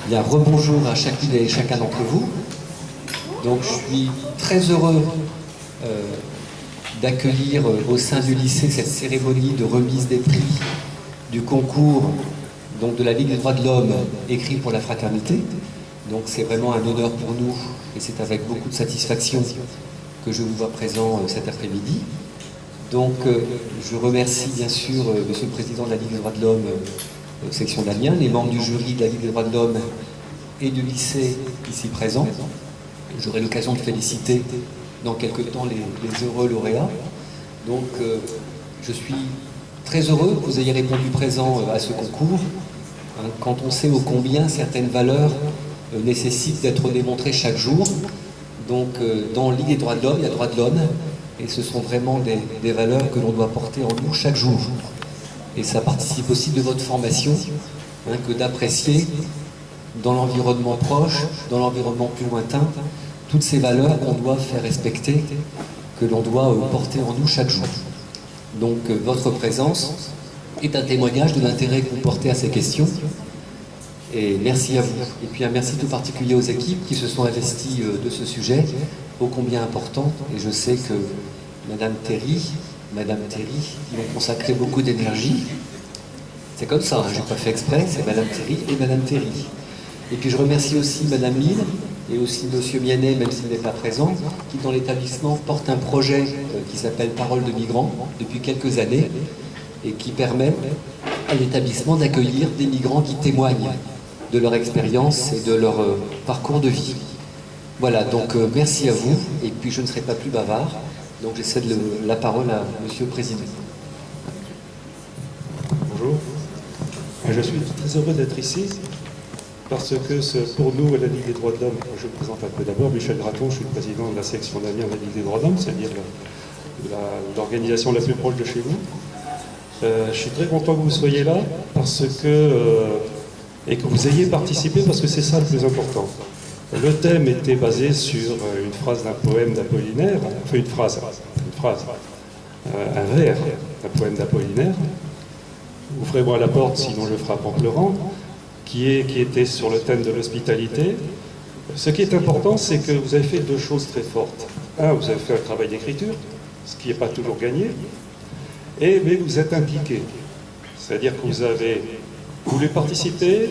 Bien, rebonjour à chacune et chacun d'entre vous. Donc, je suis très heureux d'accueillir au sein du lycée cette cérémonie de remise des prix du concours donc, de la Ligue des droits de l'homme écrit pour la fraternité. Donc, c'est vraiment un honneur pour nous et c'est avec beaucoup de satisfaction que je vous vois présent cet après-midi. Donc, je remercie bien sûr Monsieur le Président de la Ligue des droits de l'homme, section d'Amiens, les membres du jury de la Ligue des droits de l'homme et du lycée ici présents. J'aurai l'occasion de féliciter dans quelques temps les heureux lauréats. Donc, je suis très heureux que vous ayez répondu présent à ce concours, hein, quand on sait ô combien certaines valeurs nécessitent d'être démontrées chaque jour. Donc, dans Ligue des droits de l'homme, il y a droits de l'homme, et ce sont vraiment des valeurs que l'on doit porter en nous chaque jour. Et ça participe aussi de votre formation, hein, que d'apprécier dans l'environnement proche, dans l'environnement plus lointain, toutes ces valeurs qu'on doit faire respecter, que l'on doit porter en nous chaque jour. Donc votre présence est un témoignage de l'intérêt que vous portez à ces questions. Et merci à vous. Et puis un merci tout particulier aux équipes qui se sont investies de ce sujet, ô combien important. Et je sais que Madame Théry, qui ont consacré beaucoup d'énergie. C'est comme ça, hein, je n'ai pas fait exprès, c'est Madame Théry et Madame Théry. Et puis je remercie aussi Madame Lille et aussi Monsieur Mianet, même s'il n'est pas présent, qui dans l'établissement porte un projet qui s'appelle Parole de migrants depuis quelques années et qui permet à l'établissement d'accueillir des migrants qui témoignent de leur expérience et de leur parcours de vie. Voilà, donc merci à vous, et puis je ne serai pas plus bavard, donc je cède la parole à Monsieur le Président. Bonjour, je suis très heureux d'être ici, parce que pour nous, à la Ligue des droits de l'homme, je me présente un peu d'abord, Michel Graton, je suis le président de la section d'Amiens de la Ligue des droits de l'homme, c'est-à-dire l'organisation la plus proche de chez vous. Je suis très content que vous soyez là, et que vous ayez participé, parce que c'est ça le plus important. Le thème était basé sur une phrase d'un poème d'Apollinaire, enfin un vers d'un poème d'Apollinaire. Ouvrez-moi la porte, sinon je frappe en pleurant, qui était sur le thème de l'hospitalité. Ce qui est important, c'est que vous avez fait deux choses très fortes. Un, vous avez fait un travail d'écriture, ce qui n'est pas toujours gagné, mais vous êtes impliqué. C'est-à-dire que vous avez voulu participer,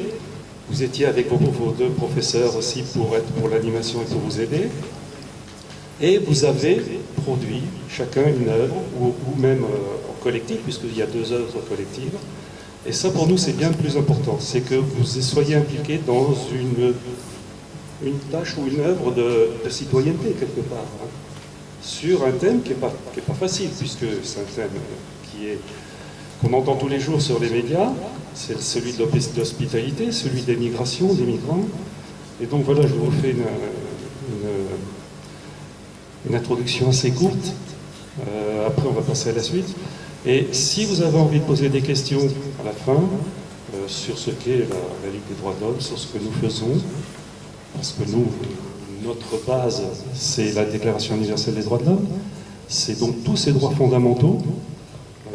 vous étiez avec vos deux professeurs aussi pour l'animation et pour vous aider, et vous avez produit chacun une œuvre, ou même en collectif, puisqu'il y a deux œuvres collectives. Et ça, pour nous, c'est bien le plus important, c'est que vous soyez impliqués dans une tâche ou une œuvre de citoyenneté, quelque part, hein, sur un thème qui n'est pas facile, puisque c'est un thème qu'on entend tous les jours sur les médias, c'est celui de l'hospitalité, celui des migrations, des migrants. Et donc voilà, je vous fais une introduction assez courte. Après, on va passer à la suite. Et si vous avez envie de poser des questions à la fin sur ce qu'est la Ligue des droits de l'homme, sur ce que nous faisons, parce que nous, notre base, c'est la Déclaration universelle des droits de l'homme, c'est donc tous ces droits fondamentaux.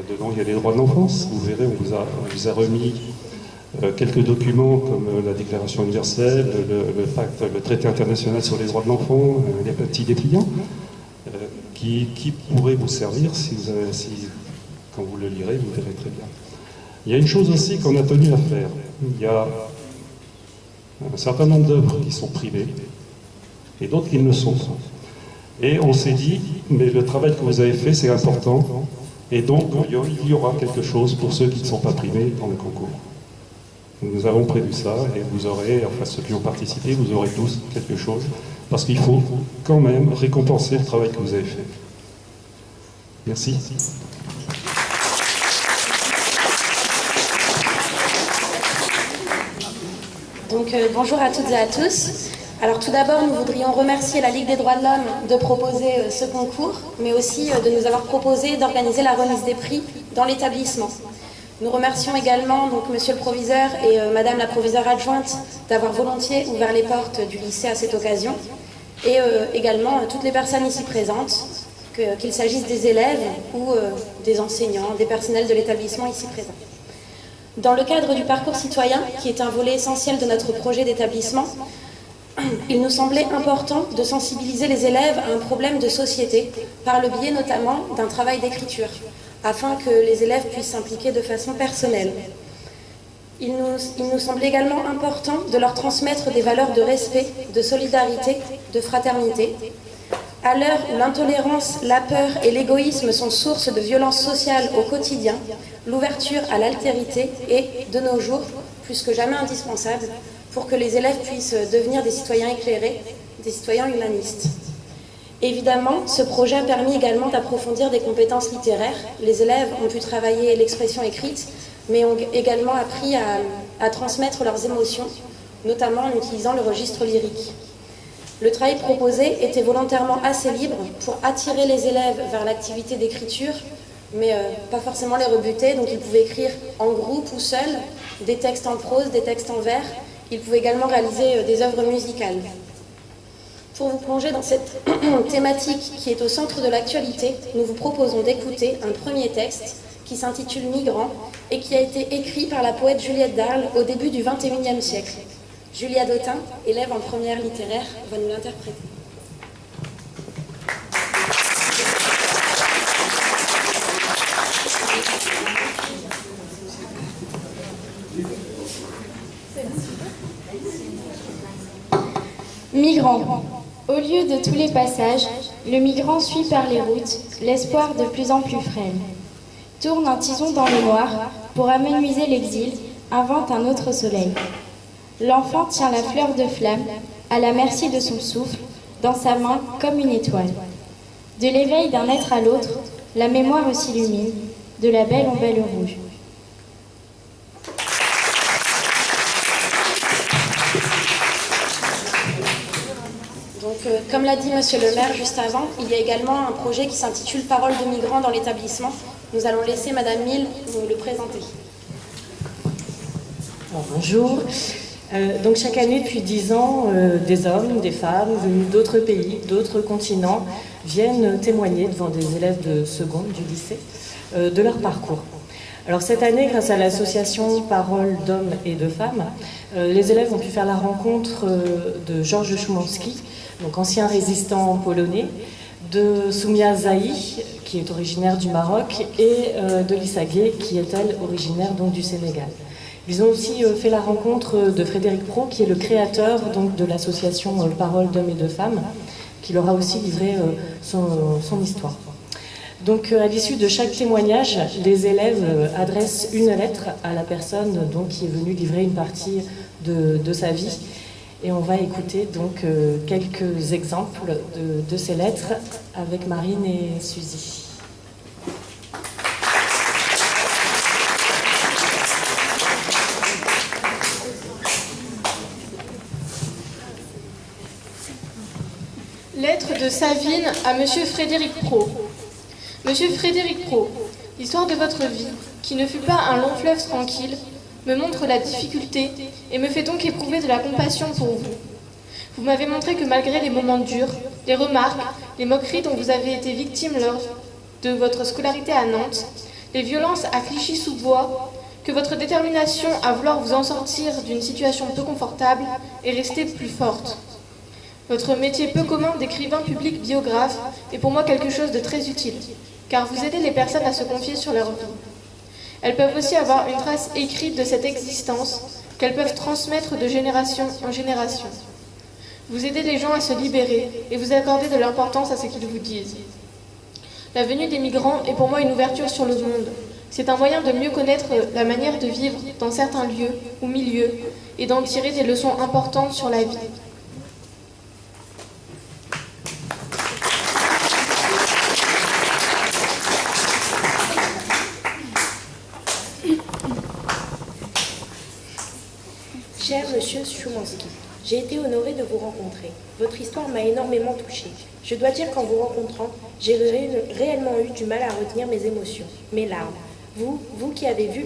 Dedans, il y a les droits de l'enfance. Vous verrez, on vous a remis quelques documents comme la Déclaration universelle, le pacte, le traité international sur les droits de l'enfant, les petits dépliants, qui pourraient vous servir quand vous le lirez, vous verrez très bien. Il y a une chose aussi qu'on a tenu à faire. Il y a un certain nombre d'œuvres qui sont privées et d'autres qui ne le sont pas. Et on s'est dit, mais le travail que vous avez fait, c'est important. Et donc, il y aura quelque chose pour ceux qui ne sont pas primés dans le concours. Nous avons prévu ça, et vous aurez, enfin ceux qui ont participé, vous aurez tous quelque chose, parce qu'il faut quand même récompenser le travail que vous avez fait. Merci. Donc, bonjour à toutes et à tous. Alors tout d'abord, nous voudrions remercier la Ligue des droits de l'homme de proposer ce concours, mais aussi de nous avoir proposé d'organiser la remise des prix dans l'établissement. Nous remercions également donc, Monsieur le Proviseur et Madame la Proviseure adjointe d'avoir volontiers ouvert les portes du lycée à cette occasion, et également toutes les personnes ici présentes, qu'il s'agisse des élèves ou des enseignants, des personnels de l'établissement ici présents. Dans le cadre du parcours citoyen, qui est un volet essentiel de notre projet d'établissement, il nous semblait important de sensibiliser les élèves à un problème de société, par le biais notamment d'un travail d'écriture, afin que les élèves puissent s'impliquer de façon personnelle. Il nous semblait également important de leur transmettre des valeurs de respect, de solidarité, de fraternité. À l'heure où l'intolérance, la peur et l'égoïsme sont source de violences sociales au quotidien, l'ouverture à l'altérité est, de nos jours, plus que jamais indispensable pour que les élèves puissent devenir des citoyens éclairés, des citoyens humanistes. Évidemment, ce projet a permis également d'approfondir des compétences littéraires. Les élèves ont pu travailler l'expression écrite, mais ont également appris à transmettre leurs émotions, notamment en utilisant le registre lyrique. Le travail proposé était volontairement assez libre pour attirer les élèves vers l'activité d'écriture, mais pas forcément les rebuter, donc ils pouvaient écrire en groupe ou seuls, des textes en prose, des textes en vers. Ils pouvaient également réaliser des œuvres musicales. Pour vous plonger dans cette thématique qui est au centre de l'actualité, nous vous proposons d'écouter un premier texte qui s'intitule « Migrants » et qui a été écrit par la poète Juliette d'Arles au début du XXIe siècle. Julia Dautin, élève en première littéraire, va nous l'interpréter. Migrants. Au lieu de tous les passages, le migrant suit par les routes l'espoir de plus en plus frêle. Tourne un tison dans le noir pour amenuiser l'exil, invente un autre soleil. L'enfant tient la fleur de flamme, à la merci de son souffle, dans sa main comme une étoile. De l'éveil d'un être à l'autre, la mémoire s'illumine, de la belle en belle rouge. Donc, comme l'a dit Monsieur le maire juste avant, il y a également un projet qui s'intitule « Paroles de migrants dans l'établissement ». Nous allons laisser Madame Mille nous le présenter. Bonjour. Donc chaque année, depuis 10 ans, des hommes, des femmes venus d'autres pays, d'autres continents, viennent témoigner devant des élèves de seconde du lycée de leur parcours. Alors cette année, grâce à l'association Paroles d'hommes et de femmes, les élèves ont pu faire la rencontre de Georges Choumanski, donc ancien résistant polonais, de Soumia Zahi, qui est originaire du Maroc, et de Lissa Gay, qui est elle originaire donc du Sénégal. Ils ont aussi fait la rencontre de Frédéric Pro, qui est le créateur donc, de l'association Paroles d'hommes et de femmes, qui leur a aussi livré son histoire. Donc à l'issue de chaque témoignage, les élèves adressent une lettre à la personne donc, qui est venue livrer une partie de sa vie. Et on va écouter donc quelques exemples de ces lettres avec Marine et Suzy. Lettre de Savine à Monsieur Frédéric Pro. Monsieur Frédéric Pro, l'histoire de votre vie, qui ne fut pas un long fleuve tranquille, me montre la difficulté et me fait donc éprouver de la compassion pour vous. Vous m'avez montré que malgré les moments durs, les remarques, les moqueries dont vous avez été victime lors de votre scolarité à Nantes, les violences à Clichy-sous-Bois, que votre détermination à vouloir vous en sortir d'une situation peu confortable est restée plus forte. Votre métier peu commun d'écrivain public biographe est pour moi quelque chose de très utile, car vous aidez les personnes à se confier sur leur vie. Elles peuvent aussi avoir une trace écrite de cette existence qu'elles peuvent transmettre de génération en génération. Vous aidez les gens à se libérer et vous accordez de l'importance à ce qu'ils vous disent. La venue des migrants est pour moi une ouverture sur le monde. C'est un moyen de mieux connaître la manière de vivre dans certains lieux ou milieux et d'en tirer des leçons importantes sur la vie. Cher Monsieur Choumanski, j'ai été honorée de vous rencontrer. Votre histoire m'a énormément touchée. Je dois dire qu'en vous rencontrant, j'ai réellement eu du mal à retenir mes émotions, mes larmes. Vous qui avez vu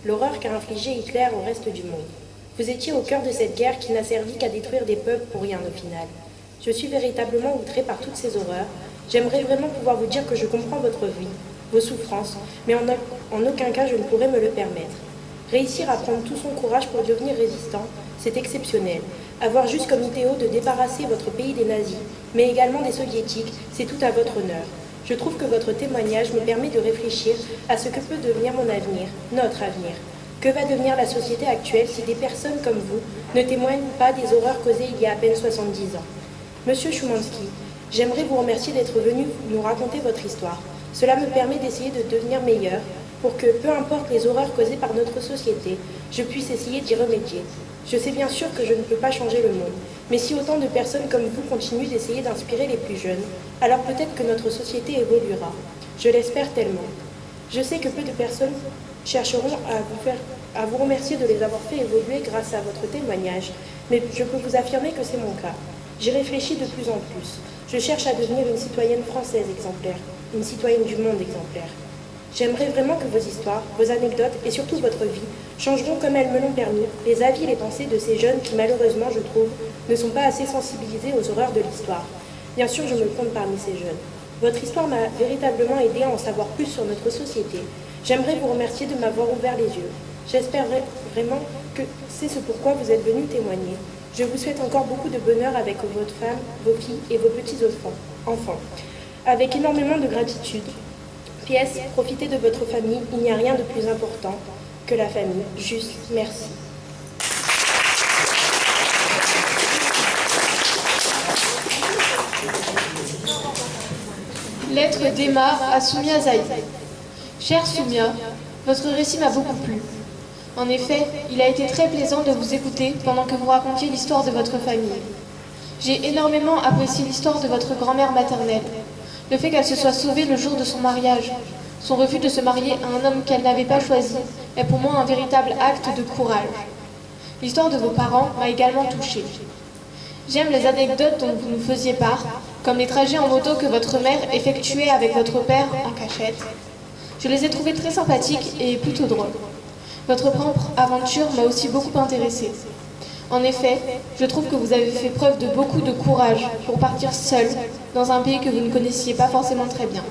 l'horreur qu'a infligée Hitler au reste du monde. Vous étiez au cœur de cette guerre qui n'a servi qu'à détruire des peuples pour rien au final. Je suis véritablement outrée par toutes ces horreurs. J'aimerais vraiment pouvoir vous dire que je comprends votre vie, vos souffrances, mais en aucun cas je ne pourrais me le permettre. Réussir à prendre tout son courage pour devenir résistant, c'est exceptionnel. Avoir juste comme idéal de débarrasser votre pays des nazis, mais également des soviétiques, c'est tout à votre honneur. Je trouve que votre témoignage me permet de réfléchir à ce que peut devenir mon avenir, notre avenir. Que va devenir la société actuelle si des personnes comme vous ne témoignent pas des horreurs causées il y a à peine 70 ans? Monsieur Choumanski, j'aimerais vous remercier d'être venu nous raconter votre histoire. Cela me permet d'essayer de devenir meilleur pour que, peu importe les horreurs causées par notre société, je puisse essayer d'y remédier. Je sais bien sûr que je ne peux pas changer le monde, mais si autant de personnes comme vous continuent d'essayer d'inspirer les plus jeunes, alors peut-être que notre société évoluera. Je l'espère tellement. Je sais que peu de personnes chercheront à vous remercier de les avoir fait évoluer grâce à votre témoignage, mais je peux vous affirmer que c'est mon cas. J'y réfléchis de plus en plus. Je cherche à devenir une citoyenne française exemplaire, une citoyenne du monde exemplaire. J'aimerais vraiment que vos histoires, vos anecdotes et surtout votre vie changeront comme elles me l'ont permis les avis et les pensées de ces jeunes qui malheureusement, je trouve, ne sont pas assez sensibilisés aux horreurs de l'histoire. Bien sûr, je me compte parmi ces jeunes. Votre histoire m'a véritablement aidé à en savoir plus sur notre société. J'aimerais vous remercier de m'avoir ouvert les yeux. J'espère vraiment que c'est ce pourquoi vous êtes venu témoigner. Je vous souhaite encore beaucoup de bonheur avec votre femme, vos filles et vos petits-enfants. Avec énormément de gratitude. PS, profitez de votre famille, il n'y a rien de plus important que la famille. Juste, merci. Lettre d'Emma à Soumia Zaïd. Chère Soumia, votre récit m'a beaucoup plu. En effet, il a été très plaisant de vous écouter pendant que vous racontiez l'histoire de votre famille. J'ai énormément apprécié l'histoire de votre grand-mère maternelle. Le fait qu'elle se soit sauvée le jour de son mariage, son refus de se marier à un homme qu'elle n'avait pas choisi, est pour moi un véritable acte de courage. L'histoire de vos parents m'a également touchée. J'aime les anecdotes dont vous nous faisiez part, comme les trajets en moto que votre mère effectuait avec votre père en cachette. Je les ai trouvés très sympathiques et plutôt drôles. Votre propre aventure m'a aussi beaucoup intéressée. En effet, je trouve que vous avez fait preuve de beaucoup de courage pour partir seul dans un pays que vous ne connaissiez pas forcément très bien.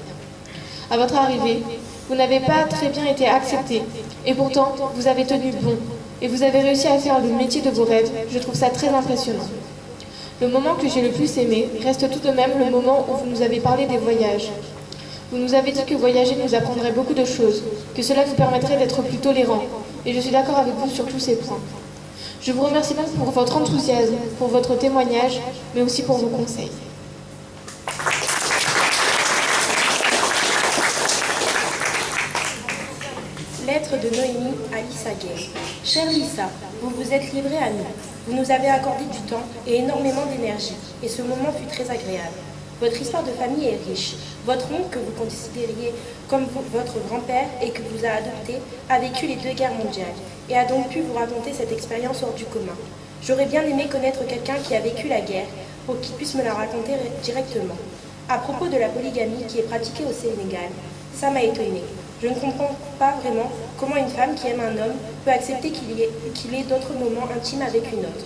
À votre arrivée, vous n'avez pas très bien été accepté, et pourtant, vous avez tenu bon, et vous avez réussi à faire le métier de vos rêves. Je trouve ça très impressionnant. Le moment que j'ai le plus aimé reste tout de même le moment où vous nous avez parlé des voyages. Vous nous avez dit que voyager nous apprendrait beaucoup de choses, que cela nous permettrait d'être plus tolérants, et je suis d'accord avec vous sur tous ces points. Je vous remercie donc pour votre enthousiasme, pour votre témoignage, mais aussi pour vos conseils. Lettre de Noémie à Lisa Gay. Chère Lisa, vous vous êtes livrée à nous. Vous nous avez accordé du temps et énormément d'énergie, et ce moment fut très agréable. Votre histoire de famille est riche. Votre oncle, que vous considériez comme votre grand-père et que vous a adopté, a vécu les 2 guerres mondiales et a donc pu vous raconter cette expérience hors du commun. J'aurais bien aimé connaître quelqu'un qui a vécu la guerre pour qu'il puisse me la raconter directement. À propos de la polygamie qui est pratiquée au Sénégal, ça m'a étonnée. Je ne comprends pas vraiment comment une femme qui aime un homme peut accepter qu'il ait d'autres moments intimes avec une autre.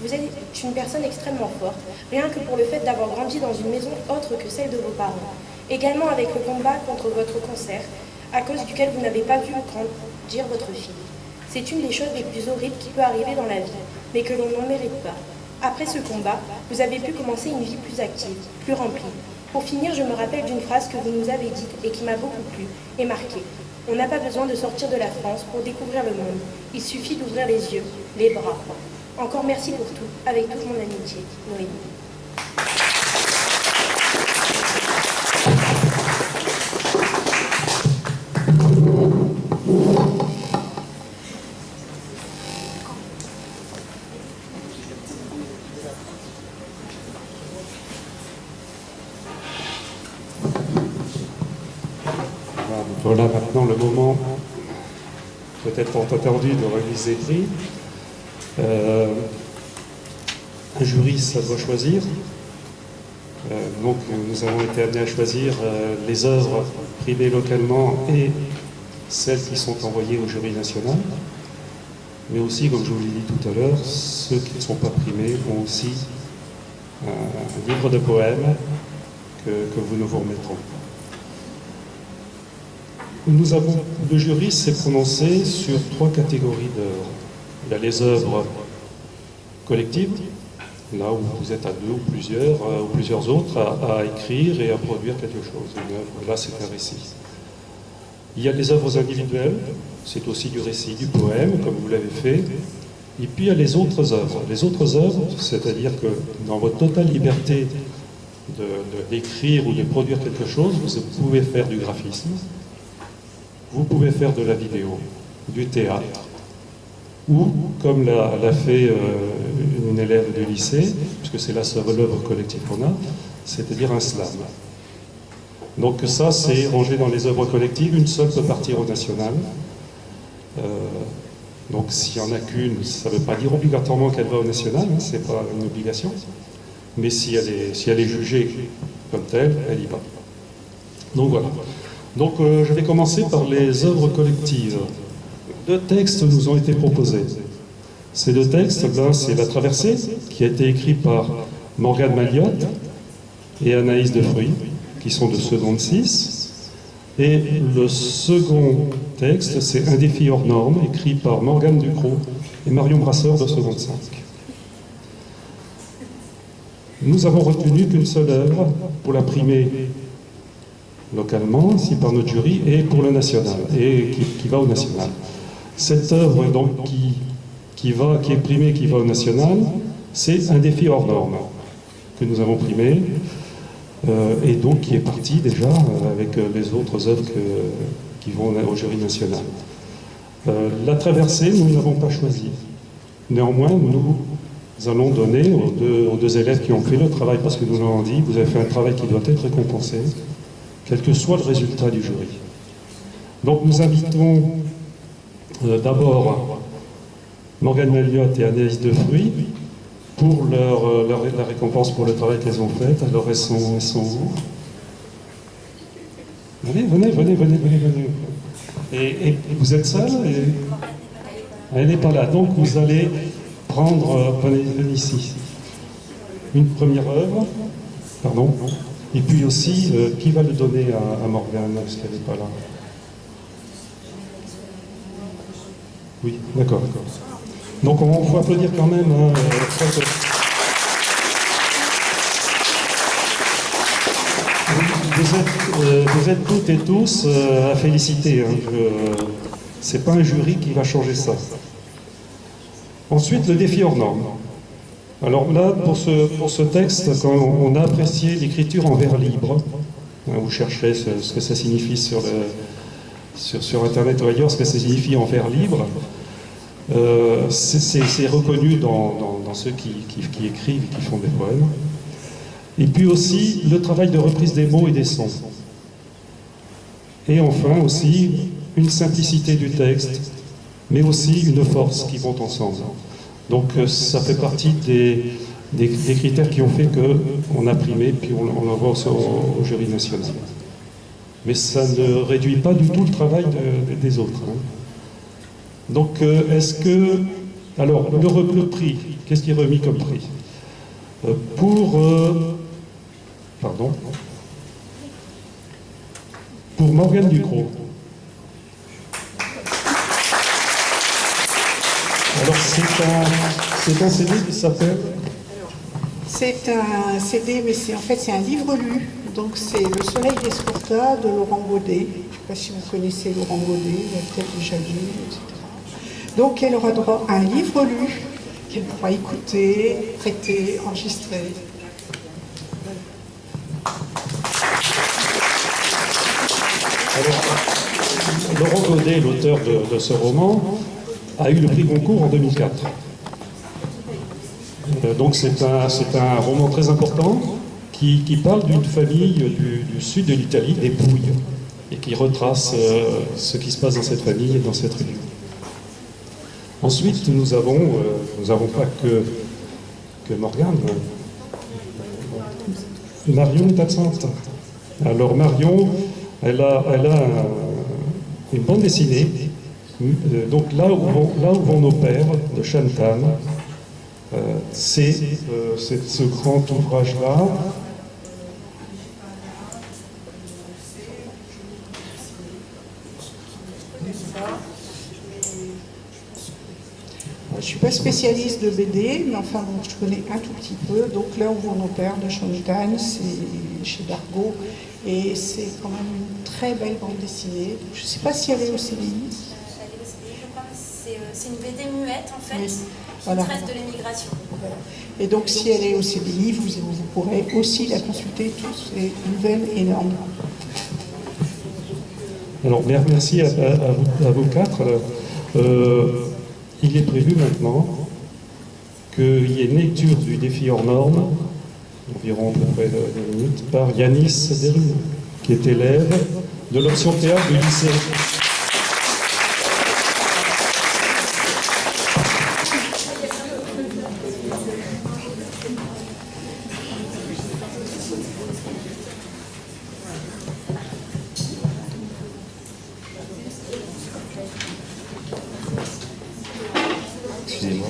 Vous êtes une personne extrêmement forte, rien que pour le fait d'avoir grandi dans une maison autre que celle de vos parents. Également avec le combat contre votre cancer, à cause duquel vous n'avez pas vu grandir votre fille. C'est une des choses les plus horribles qui peut arriver dans la vie, mais que l'on n'en mérite pas. Après ce combat, vous avez pu commencer une vie plus active, plus remplie. Pour finir, je me rappelle d'une phrase que vous nous avez dite et qui m'a beaucoup plu et marquée. On n'a pas besoin de sortir de la France pour découvrir le monde. Il suffit d'ouvrir les yeux, les bras. Encore merci pour tout, avec toute mon amitié. Noémie. Voilà maintenant le moment peut-être tant attendu de remise des prix. Un jury, ça doit choisir. Donc nous avons été amenés à choisir les œuvres primées localement et celles qui sont envoyées au jury national. Mais aussi, comme je vous l'ai dit tout à l'heure, ceux qui ne sont pas primés ont aussi un livre de poèmes que nous vous remettrons. Le jury s'est prononcé sur 3 catégories d'œuvres. Il y a les œuvres collectives, là où vous êtes à 2 ou plusieurs autres à écrire et à produire quelque chose. Une œuvre, là, c'est un récit. Il y a les œuvres individuelles, c'est aussi du récit, du poème, comme vous l'avez fait. Et puis il y a les autres œuvres. Les autres œuvres, c'est-à-dire que dans votre totale liberté d'écrire ou de produire quelque chose, vous pouvez faire du graphisme, vous pouvez faire de la vidéo, du théâtre, ou, comme l'a fait une élève du lycée, puisque c'est la seule œuvre collective qu'on a, c'est-à-dire un slam. Donc ça, c'est rangé dans les œuvres collectives, une seule peut partir au national. Donc s'il n'y en a qu'une, ça ne veut pas dire obligatoirement qu'elle va au national, hein, ce n'est pas une obligation, mais si elle est jugée comme telle, elle y va. Donc voilà. Donc je vais commencer par les œuvres collectives. 2 textes nous ont été proposés. Ces 2 textes, là, c'est La Traversée, qui a été écrit par Morgane Maliotte et Anaïs Defruy, qui sont de seconde 6. Et le second texte, c'est Un défi hors norme, écrit par Morgane Ducrot et Marion Brasseur de seconde 5. Nous avons retenu qu'une seule œuvre pour la primer localement, ici par notre jury, et pour le national, et qui va au national. Cette œuvre donc, qui est primée, qui va au national, c'est Un défi hors norme, que nous avons primé, et donc qui est parti déjà avec les autres œuvres qui vont au jury national. La Traversée, nous n'avons pas choisi. Néanmoins, nous allons donner aux deux élèves qui ont fait le travail, parce que nous l'avons dit, vous avez fait un travail qui doit être récompensé, quel que soit le résultat du jury. Donc nous invitons d'abord Morgane Maliotte et Anaïs Defruy pour la récompense pour le travail qu'elles ont fait. Alors elles sont où? Venez. Et vous êtes seul? Elle n'est pas là. Donc vous allez prendre, venez ici, une première œuvre, pardon, et puis aussi, qui va le donner à Morgane, parce qu'elle n'est pas là? Oui, d'accord. Donc on faut applaudir quand même. Vous êtes toutes et tous à féliciter. C'est pas un jury qui va changer ça. Ensuite, le défi hors norme. Alors là, pour ce texte, quand on a apprécié l'écriture en vers libre, vous chercherez ce que ça signifie sur Internet ou ailleurs, ce que ça signifie en vers libre. C'est reconnu dans ceux qui écrivent et qui font des poèmes. Et puis aussi le travail de reprise des mots et des sons. Et enfin aussi une simplicité du texte, mais aussi une force qui vont ensemble. Donc ça fait partie des critères qui ont fait qu'on a primé, puis on l'envoie au jury national. Mais ça ne réduit pas du tout le travail des autres. Hein. Donc est-ce que... Alors, le prix, qu'est-ce qui est remis comme prix? Pour Morgane Ducrot. Alors c'est un CD qui s'appelle... C'est un CD, mais c'est un livre lu. Donc c'est Le Soleil d'Escorta de Laurent Godet. Je ne sais pas si vous connaissez Laurent Godet, vous avez peut-être déjà lu, etc. Donc elle aura droit à un livre lu qu'elle pourra écouter, prêter, enregistrer. Alors, Laurent Godet, l'auteur de ce roman, a eu le prix Goncourt en 2004. Donc c'est un roman très important qui parle d'une famille du sud de l'Italie, des Pouilles, et qui retrace ce qui se passe dans cette famille et dans cette région. Ensuite, nous avons pas que Morgane. Marion est absente. Alors Marion, elle a une bande dessinée. Donc là où vont nos pères, de Chantal, c'est ce grand ouvrage-là. ça. Je ne suis pas spécialiste de BD, mais enfin bon, je connais un tout petit peu. Donc là, on voit mon père de Chantal, c'est chez Dargaud, et c'est quand même une très belle bande dessinée. Je ne sais pas si elle est au CDI. C'est une BD muette en fait, Oui. qui Voilà. traite de l'émigration. Voilà. Et donc, si elle est au CDI, vous pourrez aussi la consulter, toutes ces nouvelles énormes. Alors, merci à vous quatre. Il est prévu maintenant qu'il y ait une lecture du défi hors norme, environ à peu près 2 minutes, par Yanis Deru, qui est élève de l'option théâtre du lycée. Excusez-moi.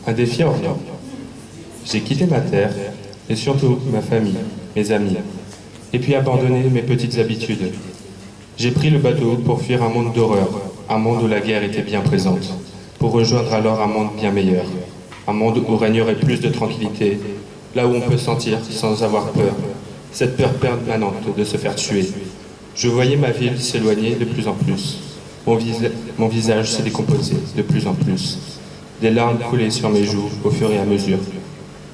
Un défi hors norme. J'ai quitté ma terre et surtout ma famille, mes amis, et puis abandonné mes petites habitudes. J'ai pris le bateau pour fuir un monde d'horreur, un monde où la guerre était bien présente, pour rejoindre alors un monde bien meilleur, un monde où régnerait plus de tranquillité, là où on peut sentir sans avoir peur, cette peur permanente de se faire tuer. Je voyais ma ville s'éloigner de plus en plus. Mon visage se décomposait de plus en plus. Des larmes coulaient sur mes joues au fur et à mesure.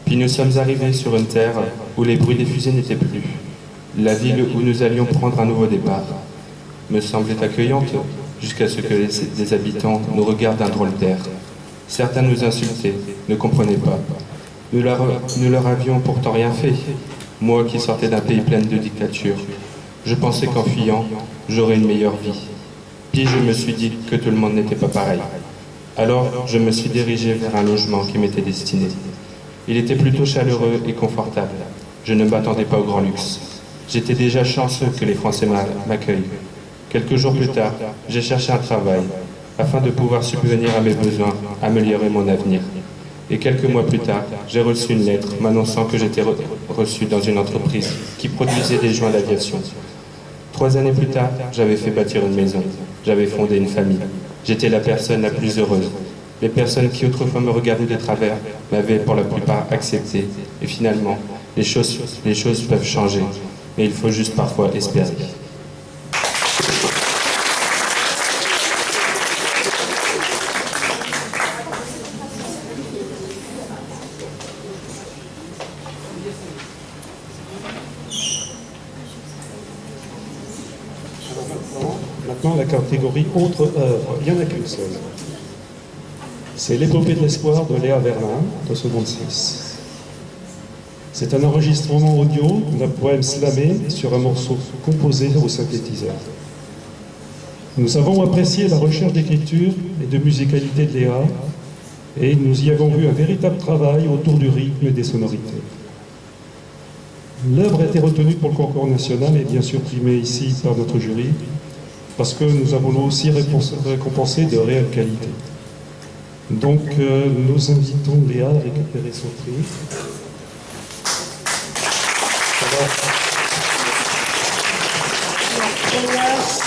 Puis nous sommes arrivés sur une terre où les bruits des fusées n'étaient plus. La ville où nous allions prendre un nouveau départ me semblait accueillante jusqu'à ce que les habitants nous regardent d'un drôle d'air. Certains nous insultaient, ne comprenaient pas. Nous leur avions pourtant rien fait, moi qui sortais d'un pays plein de dictature. Je pensais qu'en fuyant, j'aurais une meilleure vie. Puis je me suis dit que tout le monde n'était pas pareil. Alors je me suis dirigé vers un logement qui m'était destiné. Il était plutôt chaleureux et confortable. Je ne m'attendais pas au grand luxe. J'étais déjà chanceux que les Français m'accueillent. Quelques jours plus tard, j'ai cherché un travail afin de pouvoir subvenir à mes besoins, améliorer mon avenir. Et quelques mois plus tard, j'ai reçu une lettre m'annonçant que j'étais reçu dans une entreprise qui produisait des joints d'aviation. 3 années plus tard, j'avais fait bâtir une maison. J'avais fondé une famille. J'étais la personne la plus heureuse. Les personnes qui autrefois me regardaient de travers m'avaient pour la plupart accepté. Et finalement, les choses peuvent changer. Mais il faut juste parfois espérer. Maintenant, la catégorie autre œuvre, il n'y en a qu'une seule. C'est l'épopée de l'espoir de Léa Verlin, de seconde 6. C'est un enregistrement audio d'un poème slamé sur un morceau composé au synthétiseur. Nous avons apprécié la recherche d'écriture et de musicalité de Léa, et nous y avons vu un véritable travail autour du rythme et des sonorités. L'œuvre a été retenue pour le concours national et bien sûr primée ici par notre jury, parce que nous avons aussi récompensé de réelle qualité. Donc, nous invitons Léa à récupérer son prix.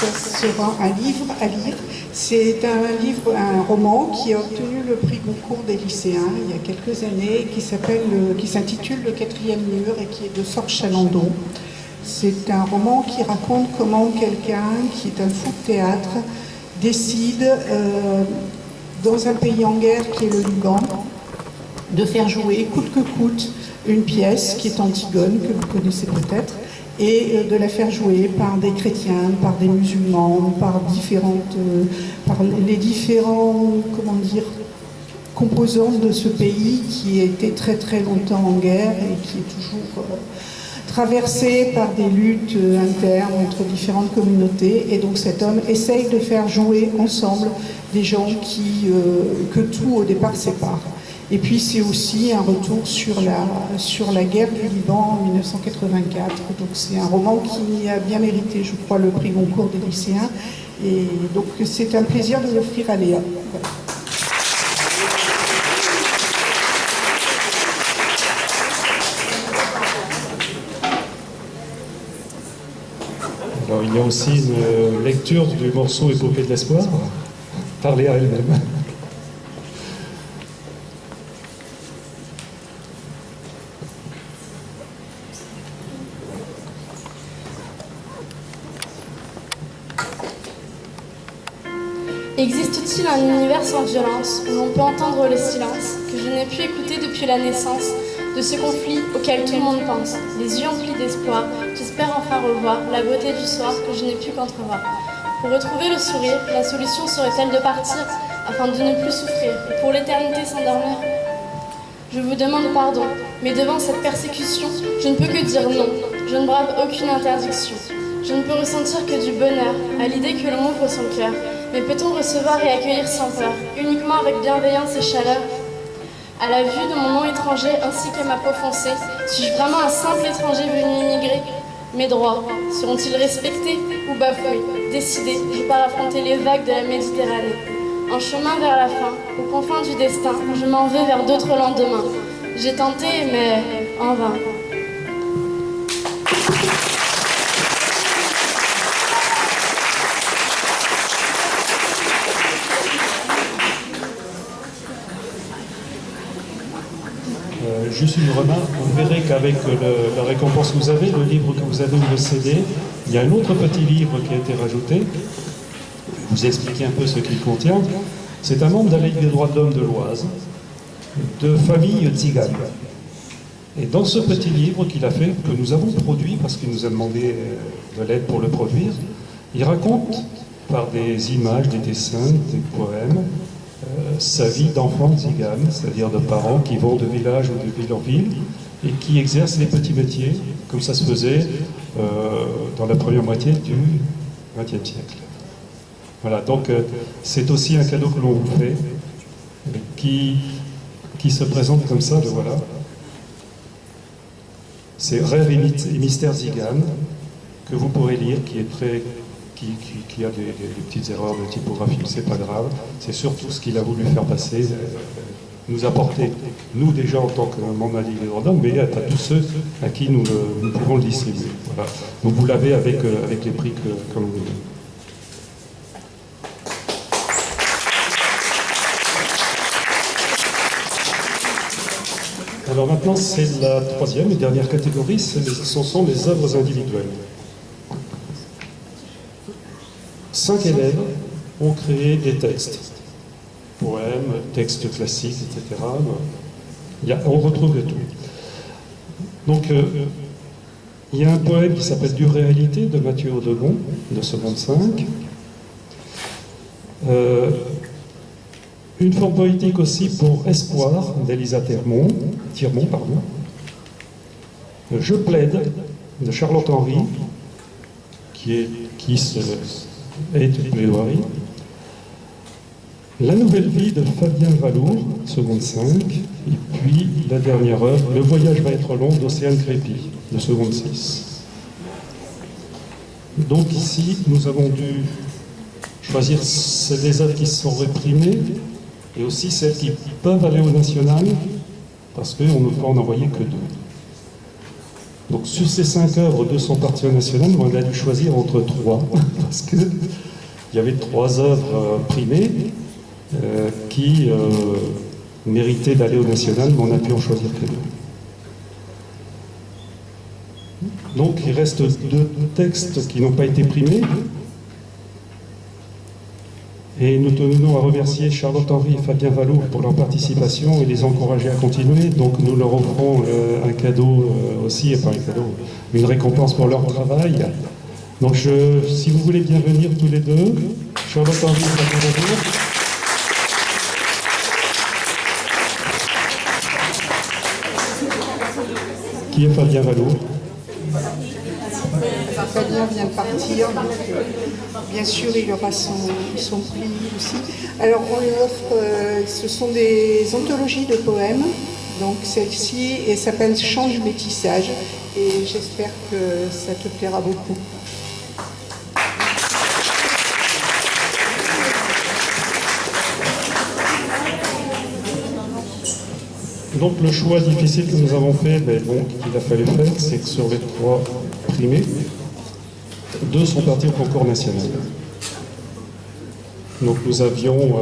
Ce sera un livre à lire. C'est un roman qui a obtenu le prix Goncourt des lycéens il y a quelques années, qui s'intitule Le 4e mur et qui est de Sorge Chalandon. C'est un roman qui raconte comment quelqu'un qui est un fou de théâtre décide, dans un pays en guerre qui est le Liban, de faire jouer coûte que coûte une pièce qui est Antigone, que vous connaissez peut-être, et de la faire jouer par des chrétiens, par des musulmans, par les différents, composantes de ce pays qui a été très très longtemps en guerre et qui est toujours traversé par des luttes internes entre différentes communautés. Et donc cet homme essaye de faire jouer ensemble des gens que tout au départ sépare. Et puis c'est aussi un retour sur la guerre du Liban en 1984. Donc c'est un roman qui a bien mérité, je crois, le prix Goncourt des lycéens. Et donc c'est un plaisir de l'offrir à Léa. Voilà. Alors il y a aussi une lecture du morceau Épopée de l'espoir, parler à elle-même. Existe-t-il un univers sans violence où l'on peut entendre le silence que je n'ai pu écouter depuis la naissance de ce conflit auquel tout le monde pense? Les yeux emplis d'espoir, j'espère enfin revoir la beauté du soir que je n'ai pu qu'entrevoir. Pour retrouver le sourire, la solution serait-elle de partir afin de ne plus souffrir et pour l'éternité s'endormir? Je vous demande pardon, mais devant cette persécution, je ne peux que dire non. Je ne brave aucune interdiction. Je ne peux ressentir que du bonheur à l'idée que l'on ouvre son cœur. Mais peut-on recevoir et accueillir sans peur, uniquement avec bienveillance et chaleur? À la vue de mon nom étranger ainsi qu'à ma peau foncée, suis-je vraiment un simple étranger venu immigrer? Mes droits seront-ils respectés ou bafoués? Décidé, je pars affronter les vagues de la Méditerranée. En chemin vers la fin, aux confins du destin, je m'en vais vers d'autres lendemains. J'ai tenté, mais en vain. Juste une remarque, vous verrez qu'avec la récompense que vous avez, le livre que vous avez ou le CD, il y a un autre petit livre qui a été rajouté. Vous expliquer un peu ce qu'il contient. C'est un membre de la Ligue des droits de l'homme de l'Oise, de famille tzigane. Et dans ce petit livre qu'il a fait, que nous avons produit, parce qu'il nous a demandé de l'aide pour le produire, il raconte par des images, des dessins, des poèmes, sa vie d'enfant tzigane, c'est-à-dire de parents qui vont de village ou de ville en ville et qui exercent les petits métiers, comme ça se faisait dans la première moitié du XXe siècle. Voilà, donc c'est aussi un cadeau que l'on vous fait, qui se présente comme ça, le voilà. C'est Rêves et mystères tziganes, que vous pourrez lire, qui est très... qui a des petites erreurs de typographie, c'est pas grave. C'est surtout ce qu'il a voulu faire passer, nous apporter, nous déjà en tant que membre de la Ligue des droits de l'homme, mais à tous ceux à qui nous pouvons le distribuer. Voilà. Donc vous l'avez avec les prix que l'on vous donne. Alors maintenant, c'est la troisième et dernière catégorie, ce sont les œuvres individuelles. 5 élèves ont créé des textes, poèmes, textes classiques, etc. On retrouve de tout. Donc, il y a un poème qui s'appelle Du réalité de Mathieu Audebon, de seconde 5. Une forme poétique aussi pour Espoir d'Elisa Tirmont, pardon. Je plaide de Charlotte Henry, qui est une plaidoirie. La nouvelle vie de Fabien Valour, seconde 5. Et puis la dernière œuvre, Le voyage va être long d'Océane Crépy, de seconde 6. Donc ici, nous avons dû choisir des œuvres qui sont réprimées et aussi celles qui peuvent aller au national, parce qu'on ne peut en envoyer que 2. Donc sur ces 5 œuvres, 2 sont parties au national, on a dû choisir entre 3, parce qu'il y avait 3 œuvres primées qui méritaient d'aller au national, mais on a pu en choisir que 2. Donc il reste 2 textes qui n'ont pas été primés. Et nous tenons à remercier Charlotte Henry et Fabien Valour pour leur participation et les encourager à continuer. Donc nous leur offrons un cadeau aussi, enfin un cadeau, une récompense pour leur travail. Donc si vous voulez bien venir tous les deux, Charlotte Henry et Fabien Valour. Qui est Fabien Valour? Fabien vient de partir, donc bien sûr il aura son prix aussi. Alors on lui offre, ce sont des anthologies de poèmes, donc celle-ci s'appelle Chant du métissage et j'espère que ça te plaira beaucoup. Donc le choix difficile que nous avons fait, qu'il a fallu faire, c'est que sur les 3 primés, 2 sont partis au concours national. Donc nous avions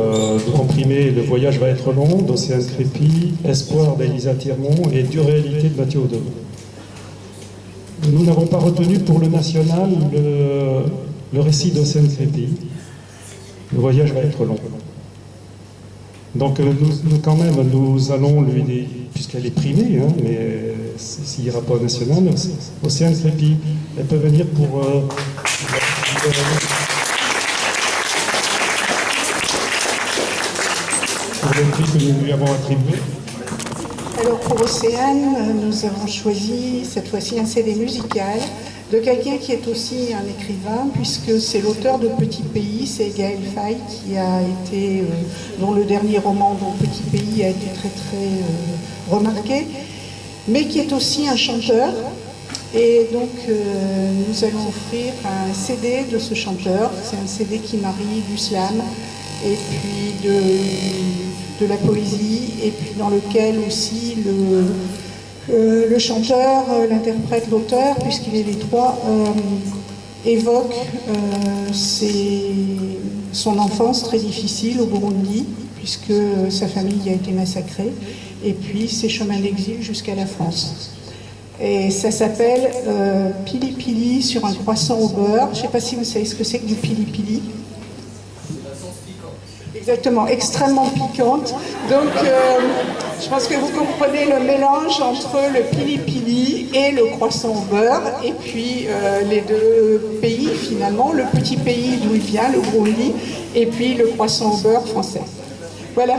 Grand Primé, Le voyage va être long, d'Océane Crépy, Espoir d'Elisa Tirmont et Dure réalité de Mathieu Audevin. Nous n'avons pas retenu pour le national le récit d'Océane Crépy. Le voyage va être long. Donc nous quand même, nous allons lui dire, puisqu'elle est primée, hein, mais s'il n'ira pas au national, Océane Crépy, elle peut venir pour le prix que nous lui avons attribué. Alors pour Océane, nous avons choisi cette fois-ci un CD musical de quelqu'un qui est aussi un écrivain, puisque c'est l'auteur de Petit Pays, c'est Gaël Faye, qui a été, dont le dernier roman, donc Petit Pays, a été très très remarqué, mais qui est aussi un chanteur. Et donc nous allons offrir un CD de ce chanteur. C'est un CD qui marie du slam et puis de la poésie, et puis dans lequel aussi le chanteur, l'interprète, l'auteur, puisqu'il est les trois, évoque son enfance très difficile au Burundi, puisque sa famille a été massacrée, et puis ses chemins d'exil jusqu'à la France. Et ça s'appelle Pili Pili sur un croissant au beurre. Je ne sais pas si vous savez ce que c'est que du Pili Pili. Exactement, extrêmement piquante. Donc, je pense que vous comprenez le mélange entre le pili-pili et le croissant au beurre, et puis les deux pays finalement, le petit pays d'où il vient, le Burundi, et puis le croissant au beurre français. Voilà.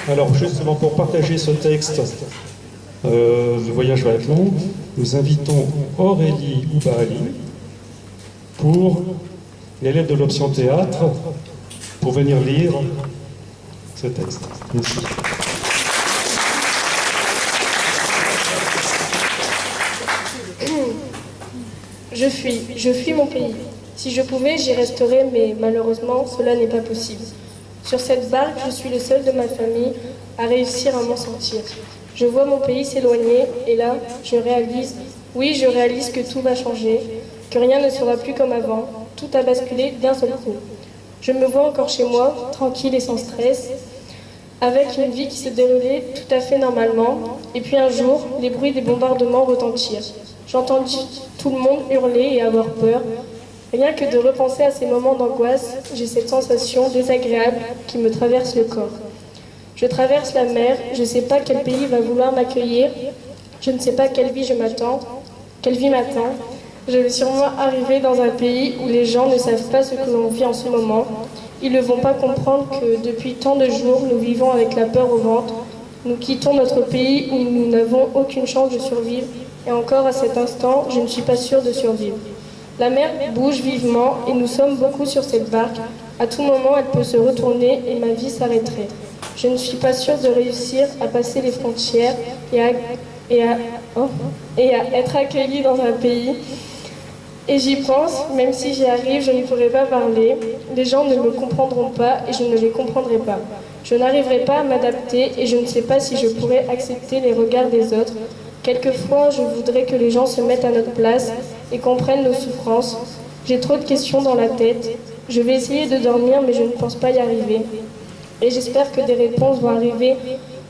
Alors justement, pour partager ce texte, le voyage va être long, nous invitons Aurélie Oubali pour l'élève de l'option théâtre pour venir lire ce texte. Merci. Je fuis mon pays. Si je pouvais, j'y resterais, mais malheureusement, cela n'est pas possible. Sur cette barque, je suis le seul de ma famille à réussir à m'en sortir. Je vois mon pays s'éloigner, et là, je réalise que tout va changer, que rien ne sera plus comme avant, tout a basculé d'un seul coup. Je me vois encore chez moi, tranquille et sans stress, avec une vie qui se déroulait tout à fait normalement, et puis un jour, les bruits des bombardements retentirent. J'entendis tout le monde hurler et avoir peur. Rien que de repenser à ces moments d'angoisse, j'ai cette sensation désagréable qui me traverse le corps. Je traverse la mer, je ne sais pas quel pays va vouloir m'accueillir, je ne sais pas quelle vie m'attend. Je vais sûrement arriver dans un pays où les gens ne savent pas ce que l'on vit en ce moment. Ils ne vont pas comprendre que depuis tant de jours, nous vivons avec la peur au ventre. Nous quittons notre pays où nous n'avons aucune chance de survivre. Et encore à cet instant, je ne suis pas sûre de survivre. La mer bouge vivement et nous sommes beaucoup sur cette barque. À tout moment, elle peut se retourner et ma vie s'arrêterait. Je ne suis pas sûre de réussir à passer les frontières et à être accueillie dans un pays. Et j'y pense, même si j'y arrive, je ne pourrai pas parler. Les gens ne me comprendront pas et je ne les comprendrai pas. Je n'arriverai pas à m'adapter et je ne sais pas si je pourrai accepter les regards des autres. Quelquefois, je voudrais que les gens se mettent à notre place et comprennent nos souffrances. J'ai trop de questions dans la tête. Je vais essayer de dormir, mais je ne pense pas y arriver. Et j'espère que des réponses vont arriver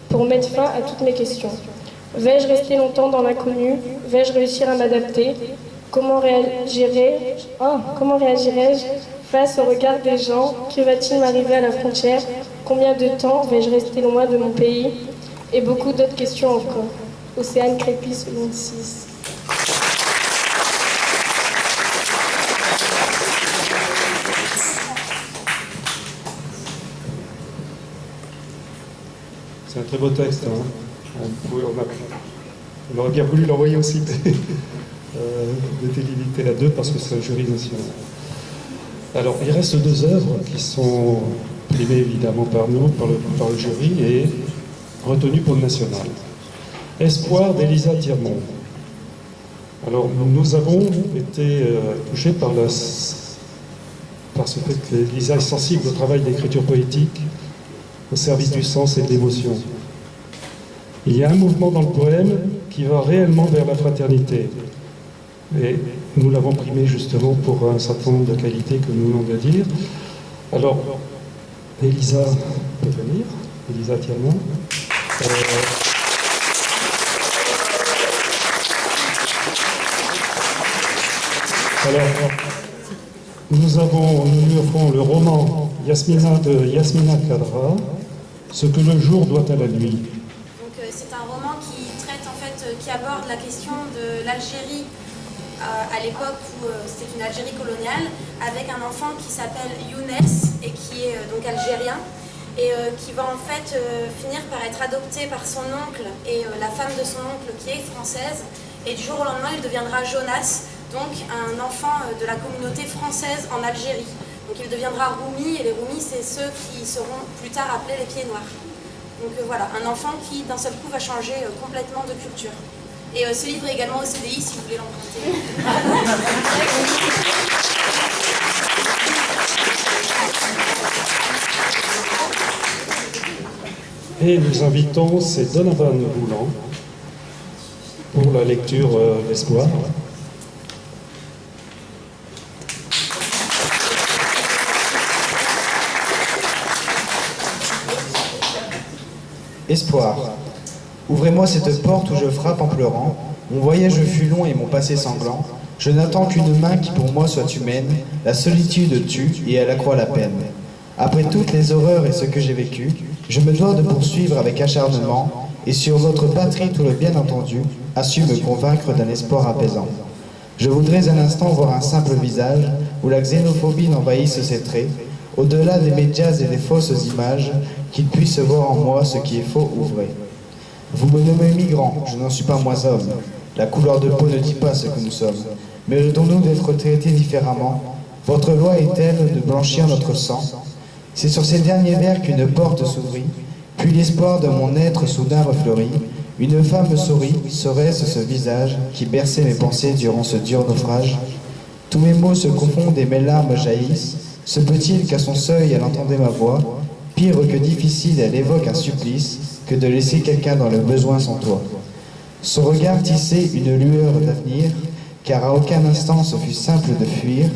pour mettre fin à toutes mes questions. Vais-je rester longtemps dans l'inconnu? Vais-je réussir à m'adapter? Comment réagirai-je face au regard des gens? Que va-t-il m'arriver à la frontière? Combien de temps vais-je rester loin de mon pays? Et beaucoup d'autres questions encore. Océane Crépy, seconde 6. C'est un très beau texte. Hein. On aurait bien voulu l'envoyer aussi, mais on était limité à 2 parce que c'est un jury national. Alors, il reste 2 œuvres qui sont primées évidemment par nous, par le jury, et retenues pour le national. Espoir d'Elisa Tirmont. Alors, nous avons été touchés par ce fait qu'Elisa est sensible au travail d'écriture poétique, au service du sens et de l'émotion. Il y a un mouvement dans le poème qui va réellement vers la fraternité. Et nous l'avons primé justement pour un certain nombre de qualités que nous venons de dire. Alors, Elisa peut venir. Elisa Thielman. Alors, nous lui offrons le roman Yasmina de Yasmina Khadra, Ce que le jour doit à la nuit. Donc c'est un roman qui traite en fait, qui aborde la question de l'Algérie à l'époque où c'était une Algérie coloniale, avec un enfant qui s'appelle Younes et qui est donc algérien et qui va en fait finir par être adopté par son oncle et la femme de son oncle qui est française, et du jour au lendemain il deviendra Jonas, donc un enfant de la communauté française en Algérie. Donc il deviendra Roumi, et les Roumis, c'est ceux qui seront plus tard appelés les pieds noirs. Donc voilà, un enfant qui d'un seul coup va changer complètement de culture. Et ce livre est également au CDI si vous voulez l'emprunter. Et nous invitons, c'est Donovan Boulan pour la lecture d'Espoir. Espoir. Ouvrez-moi cette porte où je frappe en pleurant. Mon voyage fut long et mon passé sanglant. Je n'attends qu'une main qui pour moi soit humaine. La solitude tue et elle accroît la peine. Après toutes les horreurs et ce que j'ai vécu, je me dois de poursuivre avec acharnement, et sur votre patrie tout le bien entendu, a su me convaincre d'un espoir apaisant. Je voudrais un instant voir un simple visage, où la xénophobie n'envahisse ses traits, au-delà des médias et des fausses images, qu'il puisse voir en moi ce qui est faux ou vrai. Vous me nommez migrant, je n'en suis pas moins homme. La couleur de peau ne dit pas ce que nous sommes. Méritons-nous d'être traités différemment? Votre loi est-elle de blanchir notre sang? C'est sur ces derniers vers qu'une porte s'ouvrit, puis l'espoir de mon être soudain refleurit. Une femme me sourit, serait-ce ce visage qui berçait mes pensées durant ce dur naufrage? Tous mes mots se confondent et mes larmes jaillissent. Se peut-il qu'à son seuil elle entendait ma voix? Pire que difficile, elle évoque un supplice que de laisser quelqu'un dans le besoin sans toi. Son regard tissait une lueur d'avenir, car à aucun instant ce fut simple de fuir,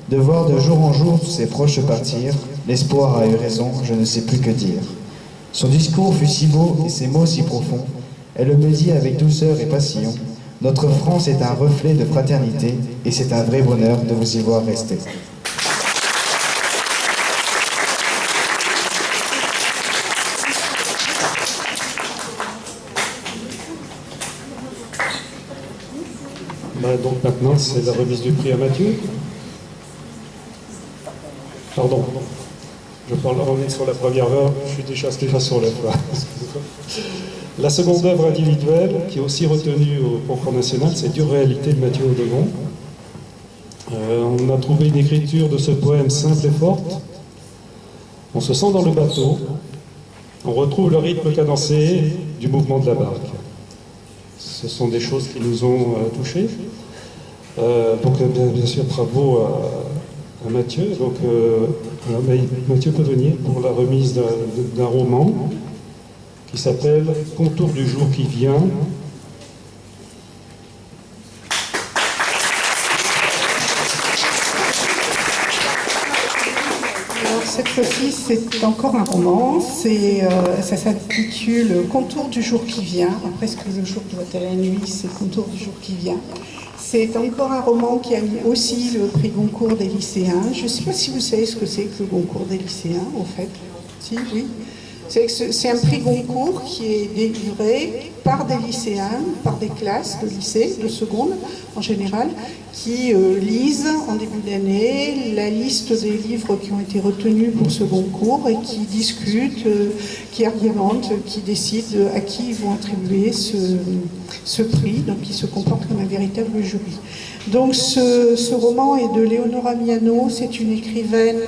de voir de jour en jour ses proches partir. L'espoir a eu raison, je ne sais plus que dire. Son discours fut si beau et ses mots si profonds. Elle me dit avec douceur et passion, notre France est un reflet de fraternité et c'est un vrai bonheur de vous y voir rester. Donc maintenant, c'est la remise du prix à Mathieu. Pardon, on est sur la première œuvre, je suis déjà sur l'œuvre. La seconde œuvre individuelle, qui est aussi retenue au concours national, c'est Dure réalité de Mathieu Audemont. On a trouvé une écriture de ce poème simple et forte. On se sent dans le bateau, on retrouve le rythme cadencé du mouvement de la barque. Ce sont des choses qui nous ont touchés. Donc bien sûr, bravo à Mathieu. Donc Mathieu peut venir pour la remise d'un roman qui s'appelle Contour du jour qui vient. Alors cette fois-ci, c'est encore un roman. Ça s'intitule Contour du jour qui vient. Après, ce que le jour doit à la nuit, c'est Contour du jour qui vient. C'est encore un roman qui a eu aussi le prix Goncourt des lycéens. Je ne sais pas si vous savez ce que c'est que le Goncourt des lycéens, en fait. Si, oui. C'est un prix Goncourt qui est délivré par des lycéens, par des classes de lycée, de seconde en général, qui lisent en début d'année la liste des livres qui ont été retenus pour ce Goncourt et qui discutent, qui argumentent, qui décident à qui ils vont attribuer ce prix, donc qui se comporte comme un véritable jury. Donc ce roman est de Léonora Miano, c'est une écrivaine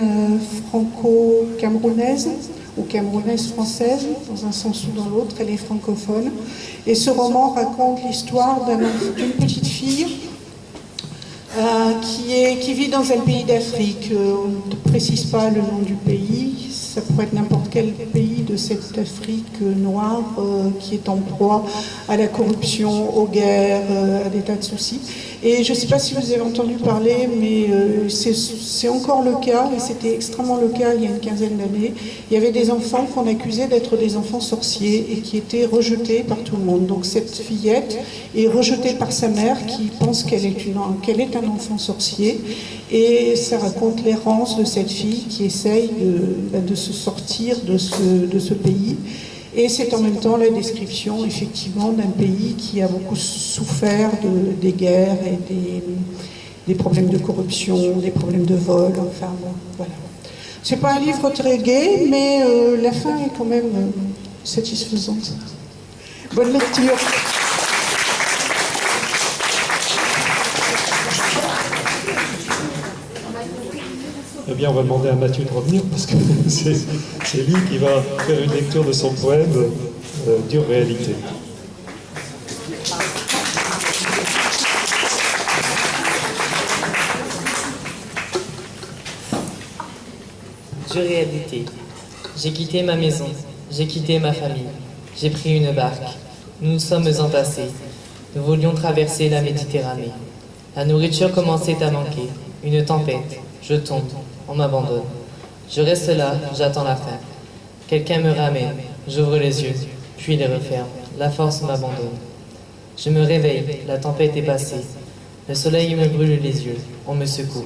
franco-camerounaise, ou camerounaise française, dans un sens ou dans l'autre, elle est francophone. Et ce roman raconte l'histoire d'une petite fille qui vit dans un pays d'Afrique. On ne précise pas le nom du pays, ça pourrait être n'importe quel pays de cette Afrique noire qui est en proie à la corruption, aux guerres, à des tas de soucis. Et je ne sais pas si vous avez entendu parler, mais c'est encore le cas, et c'était extrêmement le cas il y a une quinzaine d'années. Il y avait des enfants qu'on accusait d'être des enfants sorciers et qui étaient rejetés par tout le monde. Donc cette fillette est rejetée par sa mère qui pense qu'elle est un enfant sorcier. Et ça raconte l'errance de cette fille qui essaye de se sortir de ce pays. Et c'est en même temps la description, effectivement, d'un pays qui a beaucoup souffert des guerres et des problèmes de corruption, des problèmes de vol, enfin, bon, voilà. C'est pas un livre très gai, mais la fin est quand même satisfaisante. Bonne lecture. Eh bien, on va demander à Mathieu de revenir parce que c'est lui qui va faire une lecture de son poème Dure réalité. Dure réalité. J'ai quitté ma maison, j'ai quitté ma famille, j'ai pris une barque. Nous nous sommes entassés. Nous voulions traverser la Méditerranée. La nourriture commençait à manquer. Une tempête. Je tombe. On m'abandonne. Je reste là, j'attends la fin. Quelqu'un me ramène. J'ouvre les yeux, puis les referme. La force m'abandonne. Je me réveille, la tempête est passée. Le soleil me brûle les yeux. On me secoue.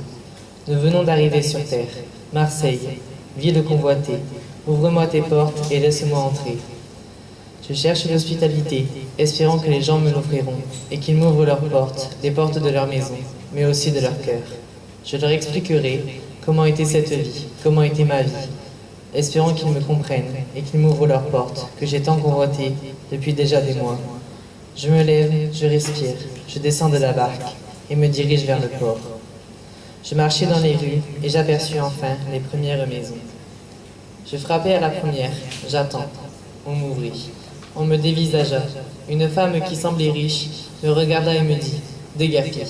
Nous venons d'arriver sur terre. Marseille, ville convoitée. Ouvre-moi tes portes et laisse-moi entrer. Je cherche l'hospitalité, espérant que les gens me l'offriront et qu'ils m'ouvrent leurs portes, les portes de leur maison, mais aussi de leur cœur. Je leur expliquerai comment était cette vie, comment était ma vie, espérant qu'ils me comprennent et qu'ils m'ouvrent leurs portes, que j'ai tant convoité depuis déjà des mois. Je me lève, je respire, je descends de la barque et me dirige vers le port. Je marchais dans les rues et j'aperçus enfin les premières maisons. Je frappai à la première, j'attends. On m'ouvrit. On me dévisagea. Une femme qui semblait riche me regarda et me dit « Déguerpi ».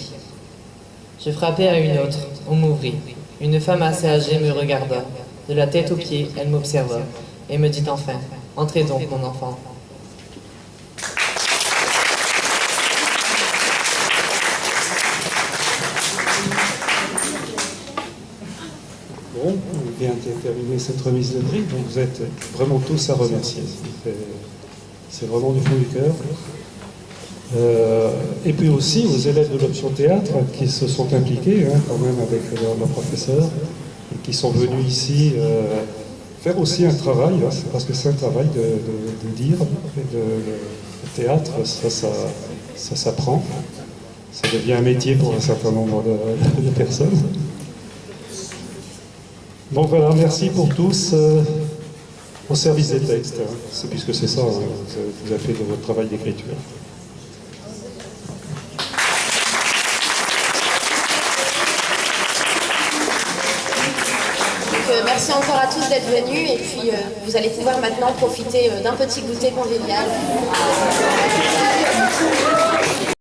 Je frappai à une autre. On m'ouvrit. Une femme assez âgée me regarda. De la tête aux pieds, elle m'observa et me dit enfin « Entrez donc, mon enfant ». Bon, on vient de terminer cette remise de prix, donc vous êtes vraiment tous à remercier. C'est vraiment du fond du cœur. Et puis aussi aux élèves de l'option théâtre qui se sont impliqués quand même avec leurs professeurs et qui sont venus ici faire aussi un travail, parce que c'est un travail de dire, et le théâtre, ça s'apprend, ça devient un métier pour un certain nombre de personnes. Donc voilà, merci pour tous au service des textes, c'est puisque c'est ça, vous avez fait de votre travail d'écriture. Merci encore à tous d'être venus et puis vous allez pouvoir maintenant profiter d'un petit goûter convivial.